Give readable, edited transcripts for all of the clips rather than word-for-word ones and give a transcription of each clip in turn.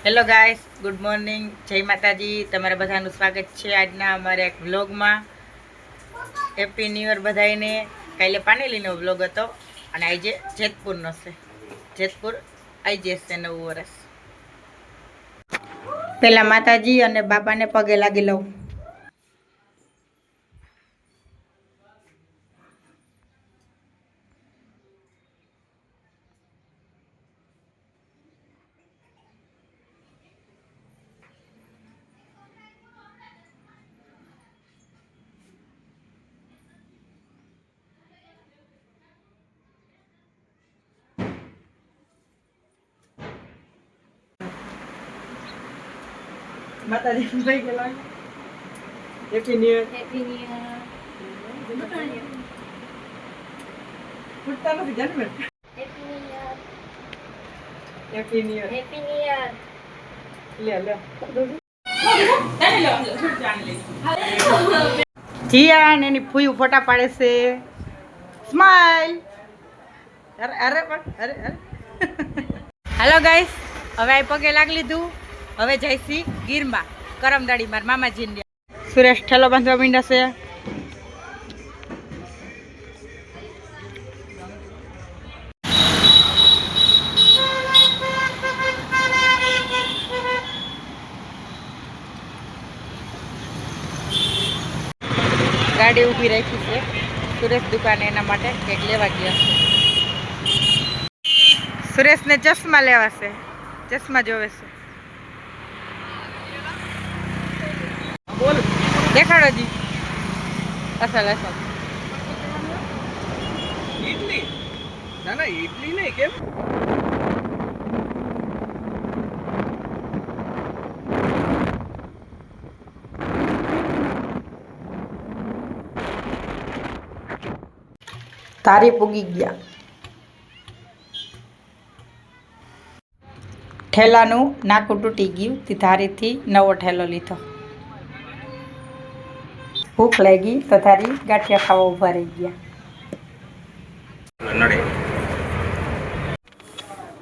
Hello guys, good morning, જય માતાજી. તમારા બધાનું સ્વાગત છે આજના અમારા એક વ્લોગમાં. હેપી ન્યૂ યર બધાને. કાલે પાનેલીનો વ્લોગ હતો અને આજે જેતપુરનો છે. જેતપુર આવી જશે નવું વર્ષ. પેલા માતાજી અને બાપાને પગે લાગી લઉં. માતાજી ભાઈ ગયેલા. Happy new year. Happy new year. Happy new જાનવે. Happy new year. Happy new year. Happy new યર. જીયાન એની ફૂઈ ફોટા પાડે છે. સ્માઈલ. અરે અરે અરે અરે. હેલો ગાઈસ, હવે આ પગે લાગી લીધું. હવે જઈશી ગીરમાં કરમદાડી માર મામાજીને. સુરેશ ઠેલો બાંધવા માંડ્યા છે. ગાડી ઊભી રાખી છે સુરેશ દુકાને, એના માટે કંઈક લેવા ગયા છે. સુરેશને ચશ્મા લેવા છે, ચશ્મા જોવે છે. બોલ દેખાડો જી. અસલ અસલ ઈડલી. ના ના ઈડલી નહીં. કેમ તારી પૂગી ગયા. ઠેલાનું નાકું તૂટી ગયું તે ધારીથી નવો ઠેલો લીધો. ભૂખ લાગી તો તારી ગાંઠિયા ખાવા ઊભા રહી ગયા.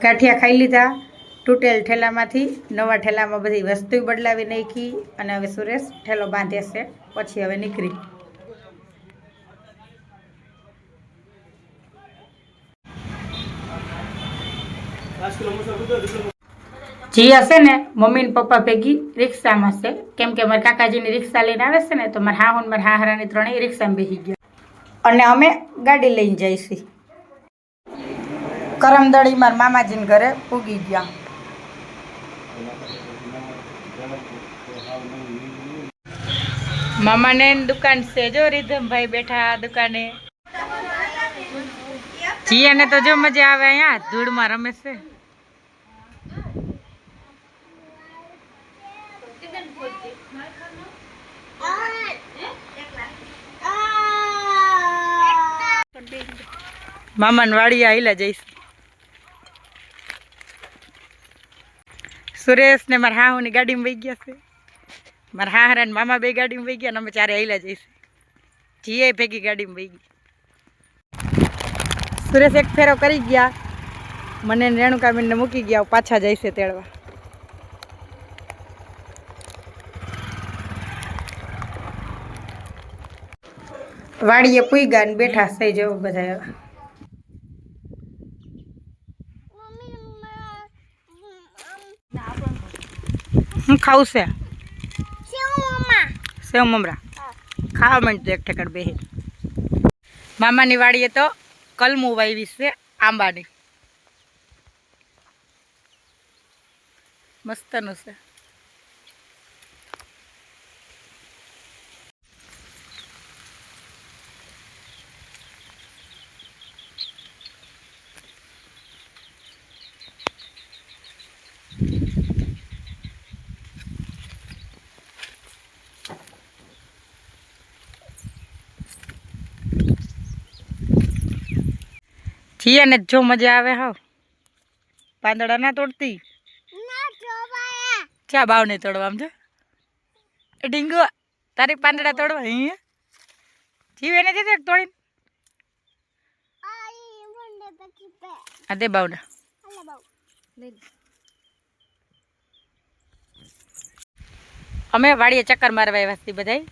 ગાંઠિયા ખાઈ લીધા. તૂટેલ ઠેલામાંથી નવા ઠેલામાં બધી વસ્તુ બદલાવી નાખી અને હવે સુરેશ ઠેલો બાંધે છે. પછી હવે નીકળી. જી હશે ને મમ્મી ને પપ્પા ભેગી રિક્ષામાં છે, કેમ કે મારા કાકાજીની રિક્ષા લઈને આવે છે ને, તો મારા હાહુ ને મારા હાહરાની ત્રણેય રિક્ષામાં બેસી ગયા અને અમે ગાડી લઈને જઈશી. કરમદળી મારા મામાજીને ઘરે પૂગી ગયા. મામાને દુકાન છે, જો રીધમભાઈ બેઠા દુકાને. જીયાને તો જો મજા આવે, અહીંયા ધૂળમાં રમે છે. મામાને વાડીયા આઈલા જઈશ. સુરેશ ને મારા હાહુની ગાડીમાં વહી ગયા છે. મારા હાહરા ને મામા બે ગાડીમાં વહી ગયા ને અમે ચારે આઈલા જઈશ. જીએ ભેગી ગાડીમાં વહી ગઈ. સુરેશ એક ફેરો કરી ગયા, મને રેણુકાબેનને મૂકી ગયા, પાછા જઈશે તેડવા. વાડીએ પૂગ્યા ને બેઠા થઈ જવું બધા. હું ખાવું છે સેવ મમરા. ખાવા માંડતું એક ઠેકડ બેહી. મામાની વાડીએ તો કલમું વાવી છે આંબાની. મસ્તનું છે. જીયાને જો મજા આવે. હાવ પાંદડા ના તોડતી. ચા બાવ નહીં તોડવા આમ છે ઢીંગુ. તારી પાંદડા તોડવા અહીંયા જીવ એને જશે તોડીને. આ દે બાવડા. અમે વાડીએ ચક્કર મારવા આવ્યા છીએ બધાય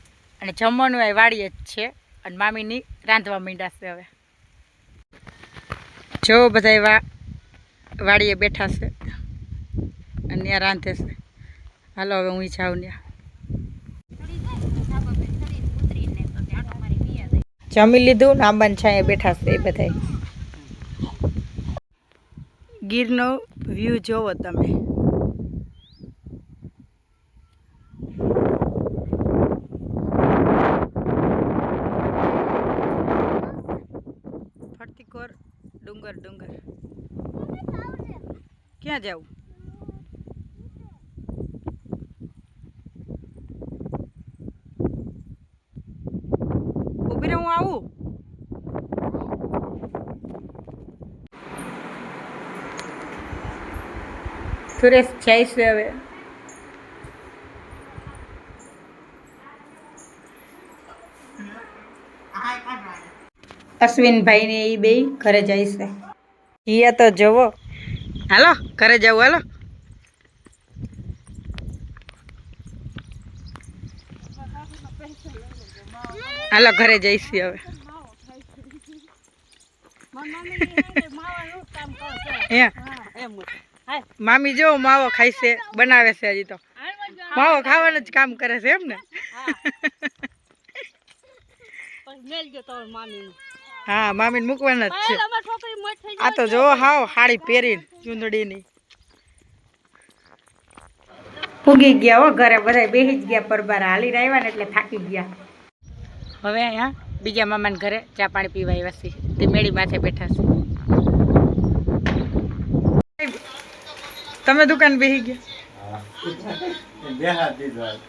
અને જમવાનું એ વાડીએ જ છે અને મામીની રાંધવા માંડ્યા છે હવે જો બધા વાડીએ બેઠા છે અને ત્યાં રાંધે છે હાલો હવે હું જાઉં ત્યાં જમી લીધું ને આંબાને છાંયે બેઠા છે એ બધા ગીરનો વ્યૂ જોવો તમે ફરતીકોર ડુંગર ડુંગર ક્યાં જાવું ઊભી રહે હું આવું સુરેશ જાય છે હવે અશ્વિનભાઈ ને એ બે ઘરે જાય છે હિયા તો જવો હાલો ઘરે જવું હાલો હાલો ઘરે જઈશી હવે મામી જો માવો ખાય છે બનાવે છે હજી તો માવો ખાવાનું જ કામ કરે છે એમ ને હા મામીને મૂકવાના જ છે આ તો જો હાવ સાડી પહેરીને ચૂંદડીની પૂગી ગયા હો ઘરે બધા બેસી જ ગયા પરબાર હાલીને આવ્યા ને એટલે થાકી ગયા હવે અહીંયા બીજા મામાને ઘરે ચા પાણી પીવા આવ્યા છે તે મેળી માથે બેઠા છે તમે દુકાન બેસી ગયા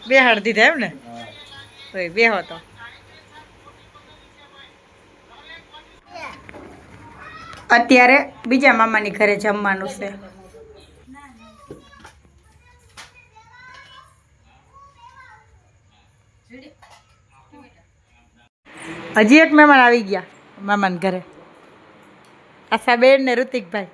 બેહાડ દીધા એમ ને બેહો તો અત્યારે બીજા મામાની ઘરે જમવાનું છે હજી એક મહેમાન આવી ગયા મામાના ઘરે આશાબેન ને ઋતિકભાઈ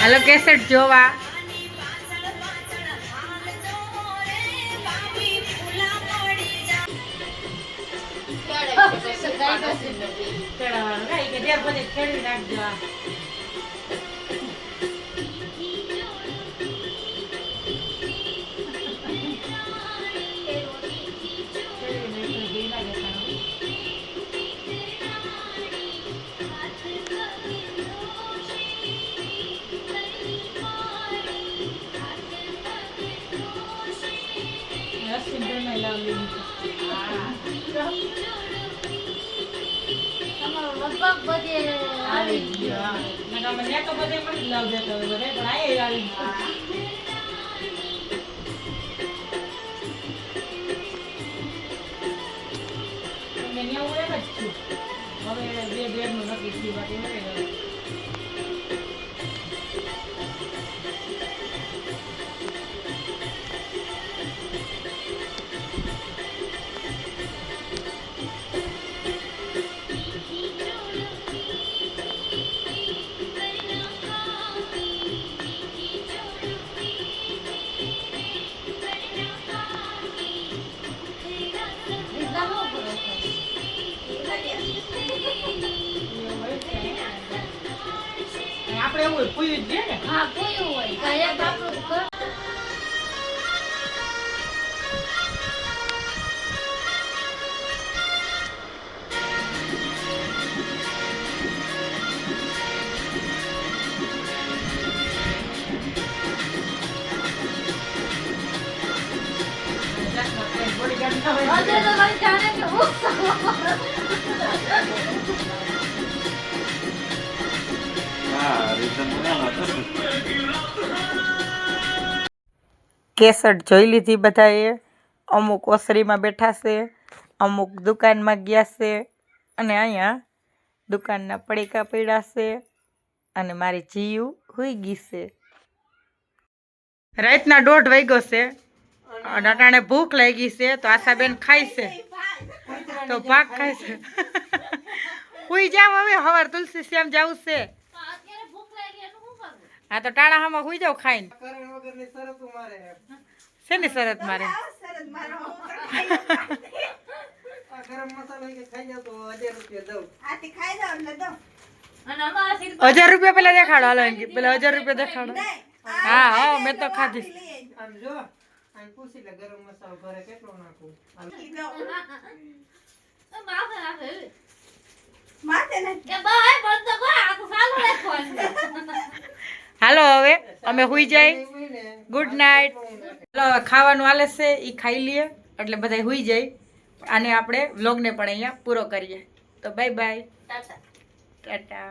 હાલો કેસેટ જોવા આપણે એવું પૂયું જ છે ને હા પૂયું હોય ઘરે બાપરું કેસટ જોઈ લીધી બધાએ અમુક ઓસરીમાં બેઠા છે અમુક દુકાનમાં ગયા છે અને અહીંયા દુકાનના પડીકા પડ્યા છે અને મારી જીયું હુઈ ગઈ છે રાતના 1:30 વાગ્યો છે અને અટાણે ભૂખ લાગી છે તો આશાબેન ખાય છે તો ભાગ ખાય છે હુઈ જાવ હવે હવાર તુલસી શ્યામ જાવું છે હા તો ટાણા હામાં હુઈ જાવ ખાઈને શેની શરત મારે ₹1000 પેલા દેખાડો હાલો એમ પેલા ₹1000 દેખાડો હા હા મેં તો ખાધી હાલો હવે અમે હુઈ જાય ગુડ નાઇટ હાલો ખાવાનું હાલે છે એ ખાઈ લઈએ એટલે બધા હુઈ જાય અને આપણે વ્લોગને પણ અહીંયા પૂરો કરીએ તો બાય બાય ટાટા